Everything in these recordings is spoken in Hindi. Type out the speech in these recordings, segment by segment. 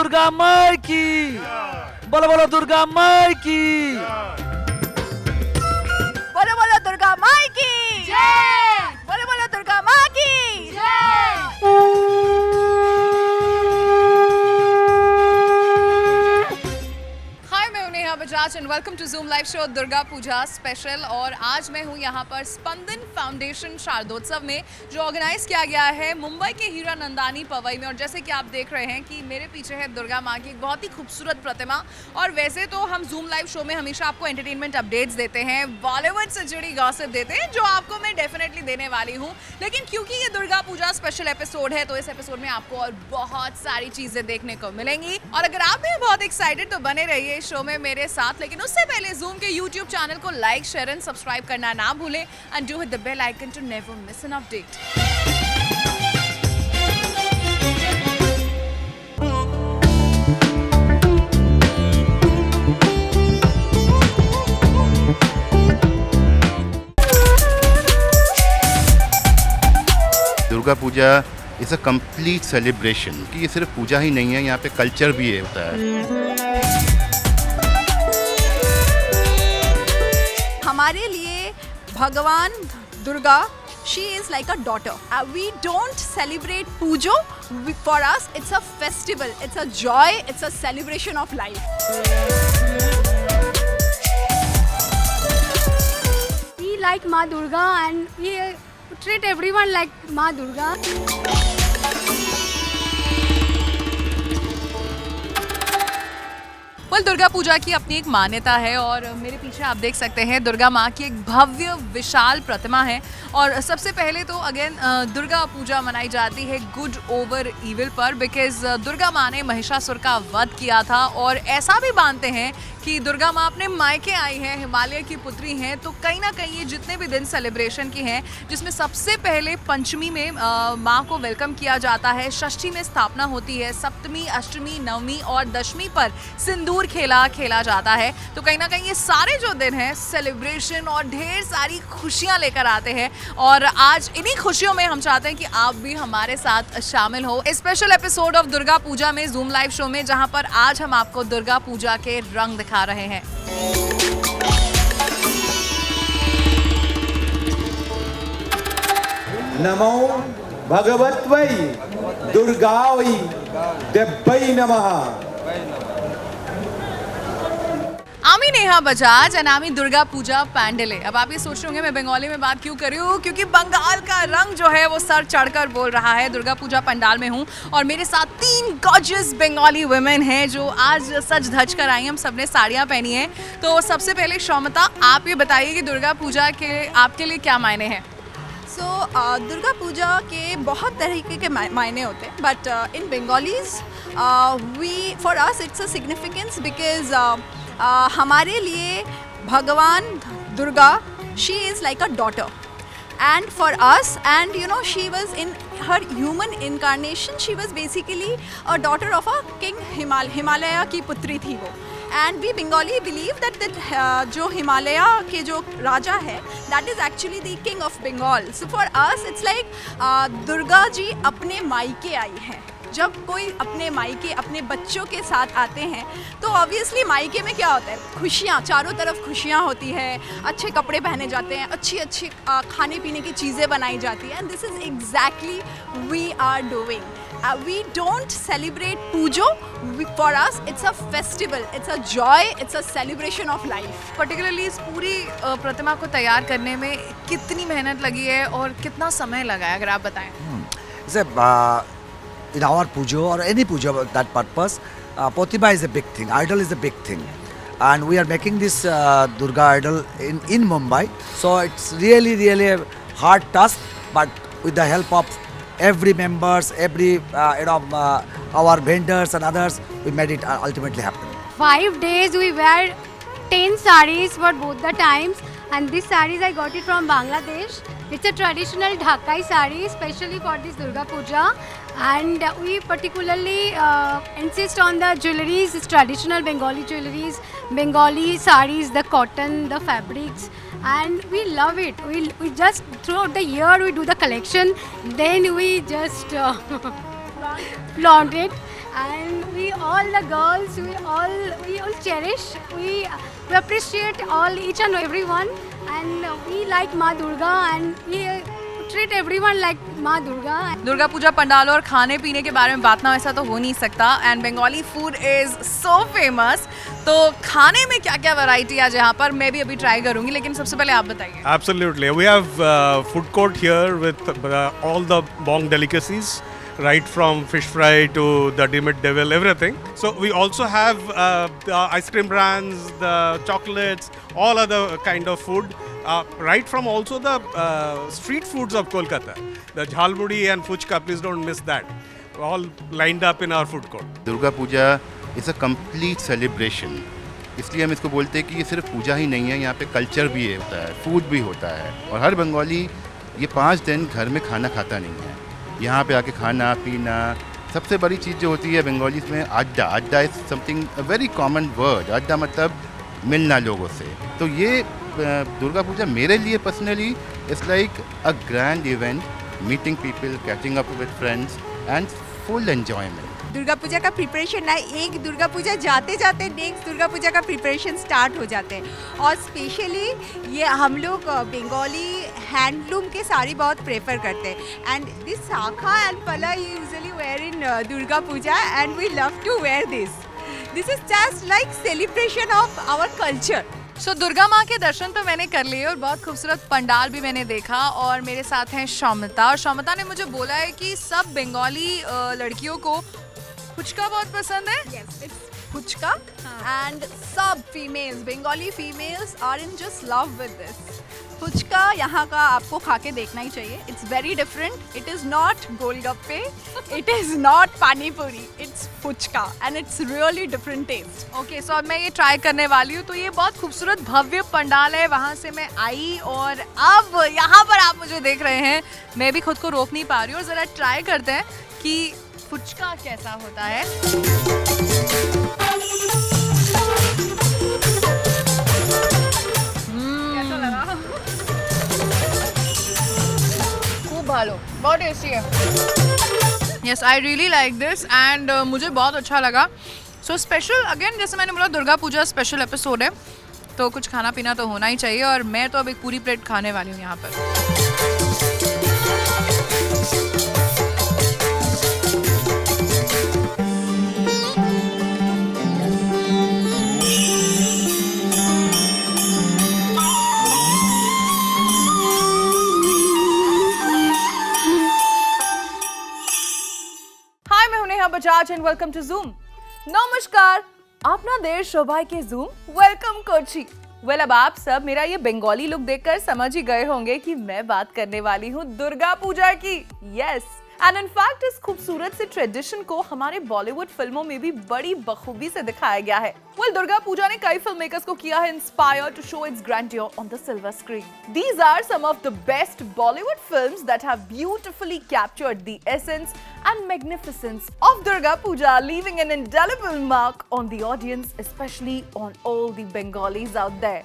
दुर्गा माई की, बोलो बोलो दुर्गा माई की, बोलो बोलो दुर्गा माई की जय, बोलो बोलो दुर्गा माँ की जय। Neha Bajaj and welcome to Zoom live show Durga Puja special. और आज मैं हूँ यहाँ पर स्पंदन फाउंडेशन शारदोत्सव में, जो ऑर्गेनाइज किया गया है मुंबई के हीरानंदानी पवई में। और जैसे कि आप देख रहे हैं कि मेरे पीछे है दुर्गा माँ की एक बहुत ही खूबसूरत प्रतिमा। और वैसे तो हम ज़ूम लाइव शो में हमेशा आपको एंटरटेनमेंट अपडेट्स देते हैं, बॉलीवुड से जुड़ी गॉसिप देते हैं, जो आपको मैं डेफिनेटली देने वाली हूँ। लेकिन क्योंकि ये दुर्गा पूजा स्पेशल एपिसोड है, तो इस एपिसोड में आपको और बहुत सारी चीज़ें देखने को मिलेंगी। और अगर आप भी बहुत एक्साइटेड तो बने रहिए इस शो में मेरे साथ। लेकिन उससे पहले ज़ूम के YouTube चैनल को लाइक, शेयर एंड सब्सक्राइब करना ना भूलें and do hit the bell icon to never miss an update. Durga Puja is a complete celebration कि ये सिर्फ पूजा ही नहीं है, यहाँ पे कल्चर भी होता है। हमारे लिए भगवान Durga, she is like a daughter. We don't celebrate Pujo. For us, it's a festival, it's a joy, it's a celebration of life. We like Ma Durga and we treat everyone like Ma Durga. Durga Puja की अपनी एक मान्यता है। और मेरे पीछे आप देख सकते हैं दुर्गा माँ की एक भव्य विशाल प्रतिमा है। और सबसे पहले तो अगेन दुर्गा पूजा मनाई जाती है गुड ओवर इविल पर, बिकॉज दुर्गा माँ ने महिषासुर का वध किया था। और ऐसा भी मानते हैं कि दुर्गा माँ अपने मायके आई हैं, हिमालय की पुत्री हैं। तो कहीं ना कहीं ये जितने भी दिन सेलिब्रेशन की हैं, जिसमें सबसे पहले पंचमी में माँ को वेलकम किया जाता है, षष्ठी में स्थापना होती है, सप्तमी, अष्टमी, नवमी और दशमी पर सिंदूर खेला जाता है। तो कहीं ना कहीं ये सारे जो दिन हैं सेलिब्रेशन और ढेर सारी खुशियाँ लेकर आते हैं। और आज इन्हीं खुशियों में हम चाहते हैं कि आप भी हमारे साथ शामिल हो स्पेशल एपिसोड ऑफ दुर्गा पूजा में, ज़ूम लाइव शो में, जहां पर आज हम आपको दुर्गा पूजा के रंग दिखा रहे हैं। नमो भगवत्वै दुर्गावै देव्यै नमः। आमी नेहा बजाज एंड आमी दुर्गा पूजा पैंडले। अब आप ये सोच रहे होंगे मैं बंगाली में बात क्यों कर रही हूँ, क्योंकि बंगाल का रंग जो है वो सर चढ़कर बोल रहा है। दुर्गा पूजा पंडाल में हूँ और मेरे साथ 3 गॉर्जियस बंगाली वुमेन हैं जो आज सज धज कर आई हैं। हम सबने साड़ियाँ पहनी हैं। तो सबसे पहले शौमता, आप ये बताइए कि दुर्गा पूजा के आपके लिए क्या मायने हैं? दुर्गा पूजा के बहुत तरीके के मायने होते हैं, but in Bengalis we for us it's a significance because हमारे लिए भगवान Durga, she is like a daughter and for us, and you know, she was in her human incarnation, she was basically a daughter of a king Himalaya की पुत्री थी वो। and we Bengali believe that जो हिमालय के जो राजा है that is actually the king of Bengal. so for us it's like Durga ji अपने मायके आई हैं। जब कोई अपने मायके अपने बच्चों के साथ आते हैं तो ऑब्वियसली मायके में क्या होता है, खुशियाँ, चारों तरफ खुशियाँ होती है, अच्छे कपड़े पहने जाते हैं, अच्छी अच्छी खाने पीने की चीज़ें बनाई जाती हैं। And this is exactly we are doing. We don't celebrate Pujo. For us, it's a festival, it's a joy, it's a celebration of life. Particularly इस पूरी प्रतिमा को तैयार करने में कितनी मेहनत लगी है और कितना समय लगा है, अगर आप बताएं। In our pujo or any pujo of that purpose, Pratima is a big thing, idol is a big thing, and we are making this Durga idol in Mumbai. So it's really a hard task, but with the help of every members, every our vendors and others, we made it ultimately happen. 5 days we wear 10 sarees for both the times, and these sarees I got it from Bangladesh. It's a traditional Dhakai saree, especially for this Durga Puja, and we particularly insist on the jewelries, traditional Bengali jewelries, Bengali sarees, the cotton, the fabrics, and we love it. We just throughout the year we do the collection, then we just flaunt it, and we all the girls, we all cherish, we appreciate all each and everyone, and we like Ma Durga, and we treat everyone like Ma Durga. Durga Puja पंडालों और खाने पीने के बारे में बात ना ऐसा तो हो नहीं सकता and Bengali food is so famous. तो खाने में क्या क्या वैरायटी है यहाँ पर मैं भी अभी ट्राई करूंगी, लेकिन सबसे पहले आप बताइए. Absolutely. We have food court here with all the Bong delicacies, right from fish fry to the Dimit Devil, everything. So we also have the ice cream brands, the chocolates, all other kind of food. Right from also the street foods of Kolkata. The jhalmudi and fuchka, please don't miss that. All lined up in our food court. Durga Puja is a complete celebration. इसलिए हम इसको बोलते हैं कि ये सिर्फ पूजा ही नहीं है, यहाँ पे कल्चर भी होता है, फूड भी होता है. और हर बंगाली ये 5 दिन घर में खाना खाता नहीं है. यहाँ पे आके खाना पीना. सबसे बड़ी चीज़ जो होती है बंगाली में अड्डा. अड्डा is something a very common word. अड्डा मतलब मिलना लोगों से. तो ये दुर्गा पूजा मेरे लिए personally it's like a grand event, meeting people, catching up with friends and full enjoyment. Durga Puja का प्रिपरेशन ना, एक दुर्गा पूजा जाते जाते नेक्स्ट दुर्गा पूजा का प्रिपरेशन स्टार्ट हो जाते हैं. और स्पेशली ये हम लोग बंगाली हैंडलूम के साड़ी बहुत प्रेफर करते हैं. And this shakha and pola usually wear in Durga Puja and we love to wear this. This is just like celebration of our culture. So Durga Maa के दर्शन तो मैंने कर लिए और बहुत खूबसूरत पंडाल भी मैंने देखा. और मेरे साथ हैं शौमिता, और शौमिता ने मुझे बोला है कि सब बंगाली लड़कियों को फुचका बहुत पसंद है. Yes, it's fuchka and सब females, Bengali females are in just love with this. fuchka यहाँ का आपको खा के देखना ही चाहिए. It's very different. It is not golgappe. It is not pani puri. It's fuchka and it's really different taste. Okay so अब मैं ये ट्राई करने वाली हूँ. तो ये बहुत खूबसूरत भव्य पंडाल है, वहाँ से मैं आई और अब यहाँ पर आप मुझे देख रहे हैं. मैं भी खुद को रोक नहीं पा रही हूँ. और ज़रा ट्राई करते हैं कि फुचका कैसा होता है. कैसा लगा? खूब भालो, बहुत टेस्टी है. Yes I really like this and मुझे बहुत अच्छा लगा. सो स्पेशल अगेन, जैसे मैंने बोला दुर्गा पूजा स्पेशल एपिसोड है, तो कुछ खाना पीना तो होना ही चाहिए. और मैं तो अब एक पूरी प्लेट खाने वाली हूँ यहाँ पर. Bajaj and welcome to Zoom. नमस्कार, अपना देश शोभा के जूम वेलकम कोची. वेल अब आप सब मेरा ये बंगाली लुक देखकर समझ ही गए होंगे कि मैं बात करने वाली हूँ दुर्गा पूजा की. यस एंड इन फैक्ट इस खूबसूरत से ट्रेडिशन को हमारे बॉलीवुड फिल्मों में भी बड़ी बखूबी से दिखाया गया है. वेल दुर्गा पूजा ने कई फिल्म मेकर्स को किया है inspire to show its grandeur on the silver screen. These are some of the best Bollywood films that have beautifully captured the essence and magnificence of Durga Puja, leaving an indelible mark on the audience, especially on all the Bengalis out there.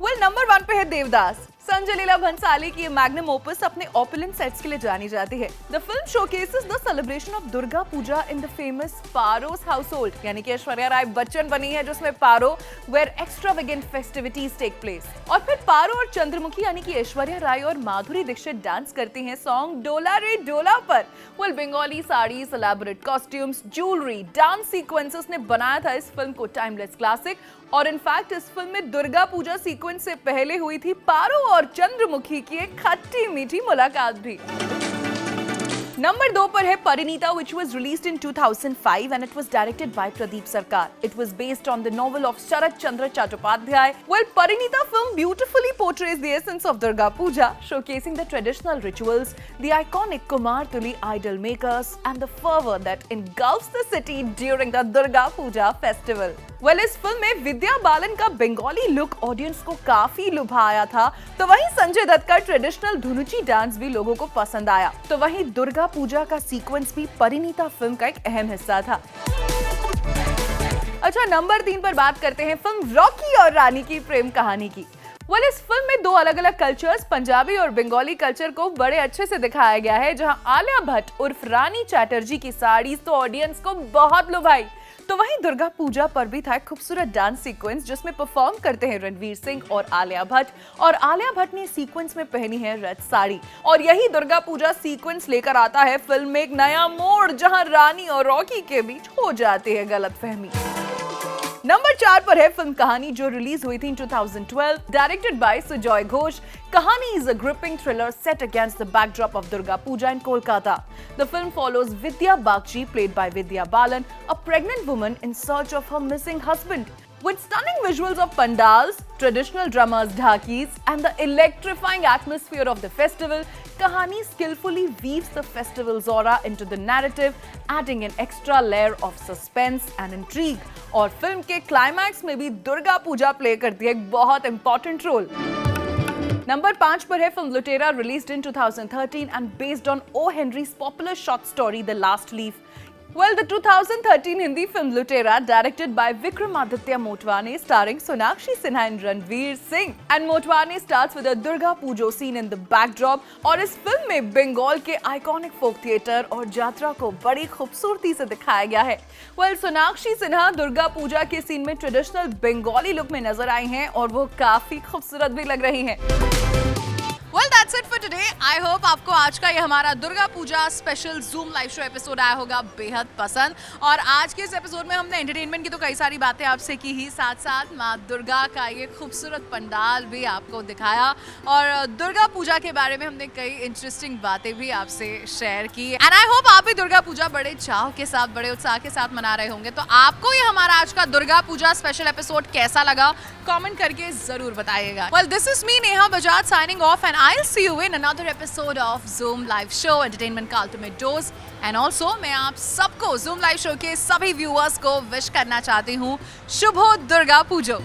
Well, number 1 पे है देवदास. संजय लीला भंसाली की मैग्नम ओपस अपने ऑपुलेंट सेट्स के लिए जानी जाती है. The film showcases the celebration of Durga Puja in the famous Paro's household, यानी कि ऐश्वर्या राय बच्चन बनी है जिसमें Paro where extravagant festivities take place. और फिर पारो और चंद्रमुखी यानी कि ऐश्वर्या राय और माधुरी दीक्षित डांस करती हैं सॉन्ग डोला रे डोला पर. Well Bengali saris, elaborate costumes, jewellery, dance sequences ने बनाया था इस फिल्म को टाइमलेस क्लासिक. और इनफैक्ट इस फिल्म में दुर्गा पूजा सीक्वेंस से पहले हुई थी पारो और चंद्रमुखी की एक खट्टी मीठी मुलाकात भी. नंबर 2 पर है Parineeta, which was released in 2005 and it was directed by Pradeep Sarkar. It was based on the novel of Sharat Chandra Chattopadhyay. Well, Parinita film beautifully portrays the essence of Durga Puja, showcasing the traditional rituals, the iconic Kumartuli idol makers, and the fervor that engulfs the city during the Durga Puja festival. Well, इस फिल्म में विद्या बालन का बंगाली लुक ऑडियंस को काफी लुभाया था, तो वहीं संजय दत्त का ट्रेडिशनल धुनुची डांस भी लोगों को पसंद आया. तो वहीं दुर्गा पूजा का सीक्वेंस भी परिणीता फिल्म का एक अहम हिस्सा था. अच्छा, नंबर 3 पर बात करते हैं फिल्म रॉकी और रानी की प्रेम कहानी की. वेल इस फिल्म में 2 अलग अलग कल्चर्स पंजाबी और बंगाली कल्चर को बड़े अच्छे से दिखाया गया है, जहां आलिया भट्ट उर्फ रानी चैटर्जी की साड़ीज तो ऑडियंस को बहुत लुभाई, तो वहीं दुर्गा पूजा पर भी था एक खूबसूरत डांस सीक्वेंस जिसमें परफॉर्म करते हैं रणवीर सिंह और आलिया भट्ट, और आलिया भट्ट ने सीक्वेंस में पहनी है रेड साड़ी, और यही दुर्गा पूजा सीक्वेंस लेकर आता है फिल्म में एक नया मोड़, जहां रानी और रॉकी के बीच हो जाती है गलतफहमी। नंबर 4 पर है फिल्म कहानी, जो रिलीज हुई थी इन 2012, directed by Sujoy Ghosh. Kahani is a gripping thriller set against the backdrop of Durga Puja in Kolkata. The film follows Vidya Bagchi, played by Vidya Balan, a pregnant woman in search of her missing husband. With stunning visuals of pandals, traditional drummers dhakis, and the electrifying atmosphere of the festival, Kahani skillfully weaves the festival's aura into the narrative, adding an extra layer of suspense and intrigue. और फिल्म के क्लाइमैक्स में भी दुर्गा पूजा प्ले करती है एक बहुत इंपॉर्टेंट रोल। नंबर 5 पर है film Lootera, released in 2013 and based on O Henry's popular short story the last leaf. Well, the 2013 Hindi film Lutera, directed by Vikramaditya Motwane, starring Sonakshi Sinha and Ranveer Singh. And Motwane starts with a Durga Puja scene in the backdrop. और इस फिल्म में बंगाल के आइकॉनिक फोक थिएटर और जात्रा को बड़ी खूबसूरती से दिखाया गया है। Well, सोनाक्षी सिन्हा दुर्गा पूजा के सीन में ट्रेडिशनल बंगाली लुक में नजर आई हैं और वो काफी खूबसूरत भी लग रही हैं। Well, that's it for today. I hope आपको आज का ये हमारा Durga Puja special Zoom live show episode आया होगा बेहद पसंद। और आज के इस एपिसोड में हमने एंटरटेनमेंट की तो कई सारी बातें आपसे की ही, साथ साथ माँ दुर्गा का ये खूबसूरत पंडाल भी आपको दिखाया, और दुर्गा पूजा के बारे में हमने कई इंटरेस्टिंग बातें भी आपसे शेयर की। एंड आई होप आप भी दुर्गा पूजा बड़े चाव के साथ, बड़े उत्साह के साथ मना रहे होंगे। तो आपको ये हमारा आज का दुर्गा पूजा स्पेशल एपिसोड कैसा लगा, कमेंट करके जरूर बताइएगा। Well, this is me Neha Bajaj signing off, and I'll see you in another episode of Zoom Live Show, Entertainment का Ultimate Dose. And also मैं आप सबको Zoom Live Show के सभी व्यूअर्स को विश करना चाहती हूँ शुभ दुर्गा पूजा।